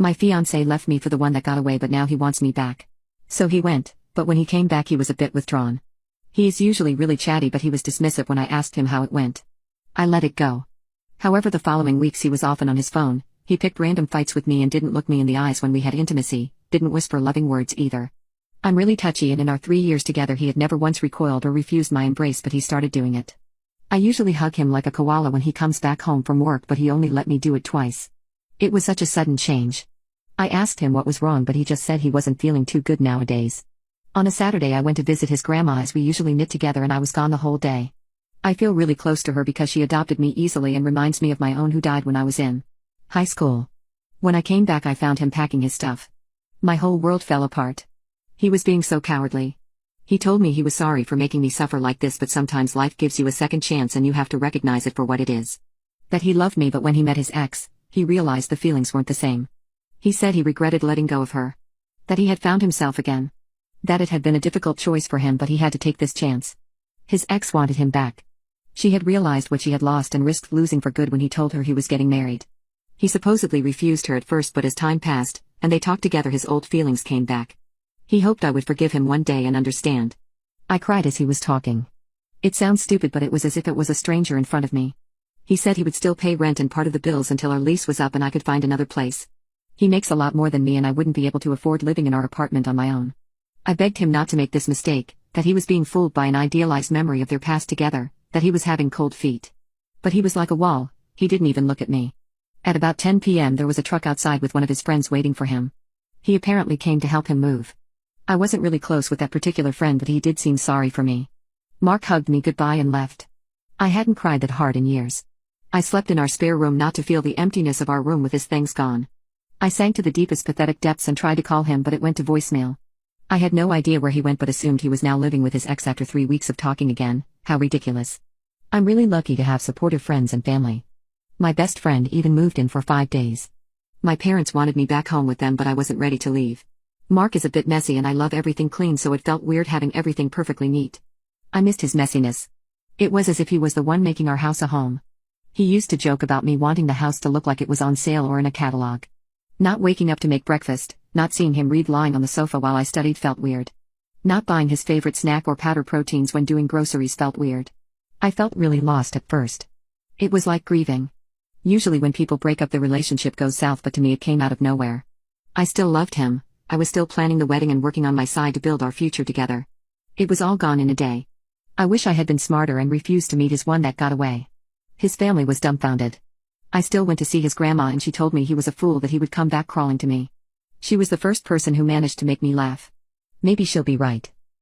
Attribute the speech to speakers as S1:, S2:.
S1: My fiance left me for the one that got away, but now he wants me back. So he went, but when he came back he was a bit withdrawn. He is usually really chatty, but he was dismissive when I asked him how it went. I let it go. However, the following weeks he was often on his phone. He picked random fights with me and didn't look me in the eyes when we had intimacy, didn't whisper loving words either. I'm really touchy, and in our 3 years together he had never once recoiled or refused my embrace, but he started doing it. I usually hug him like a koala when he comes back home from work, but he only let me do it twice. It was such a sudden change. I asked him what was wrong, but he just said he wasn't feeling too good nowadays. On a Saturday I went to visit his grandma, as we usually knit together, and I was gone the whole day. I feel really close to her because she adopted me easily and reminds me of my own, who died when I was in high school. When I came back I found him packing his stuff. My whole world fell apart. He was being so cowardly. He told me he was sorry for making me suffer like this, but sometimes life gives you a second chance and you have to recognize it for what it is. That he loved me, but when he met his ex, he realized the feelings weren't the same. He said he regretted letting go of her. That he had found himself again. That it had been a difficult choice for him, but he had to take this chance. His ex wanted him back. She had realized what she had lost and risked losing for good when he told her he was getting married. He supposedly refused her at first, but as time passed, and they talked together, his old feelings came back. He hoped I would forgive him one day and understand. I cried as he was talking. It sounds stupid, but it was as if it was a stranger in front of me. He said he would still pay rent and part of the bills until our lease was up and I could find another place. He makes a lot more than me and I wouldn't be able to afford living in our apartment on my own. I begged him not to make this mistake, that he was being fooled by an idealized memory of their past together, that he was having cold feet. But he was like a wall, he didn't even look at me. At about 10 p.m. there was a truck outside with one of his friends waiting for him. He apparently came to help him move. I wasn't really close with that particular friend, but he did seem sorry for me. Mark hugged me goodbye and left. I hadn't cried that hard in years. I slept in our spare room not to feel the emptiness of our room with his things gone. I sank to the deepest pathetic depths and tried to call him, but it went to voicemail. I had no idea where he went, but assumed he was now living with his ex after 3 weeks of talking again. How ridiculous. I'm really lucky to have supportive friends and family. My best friend even moved in for 5 days. My parents wanted me back home with them, but I wasn't ready to leave. Mark is a bit messy and I love everything clean, so it felt weird having everything perfectly neat. I missed his messiness. It was as if he was the one making our house a home. He used to joke about me wanting the house to look like it was on sale or in a catalog. Not waking up to make breakfast, not seeing him read lying on the sofa while I studied felt weird. Not buying his favorite snack or powder proteins when doing groceries felt weird. I felt really lost at first. It was like grieving. Usually when people break up, the relationship goes south, but to me it came out of nowhere. I still loved him. I was still planning the wedding and working on my side to build our future together. It was all gone in a day. I wish I had been smarter and refused to meet his one that got away. His family was dumbfounded. I still went to see his grandma and she told me he was a fool, that he would come back crawling to me. She was the first person who managed to make me laugh. Maybe she'll be right.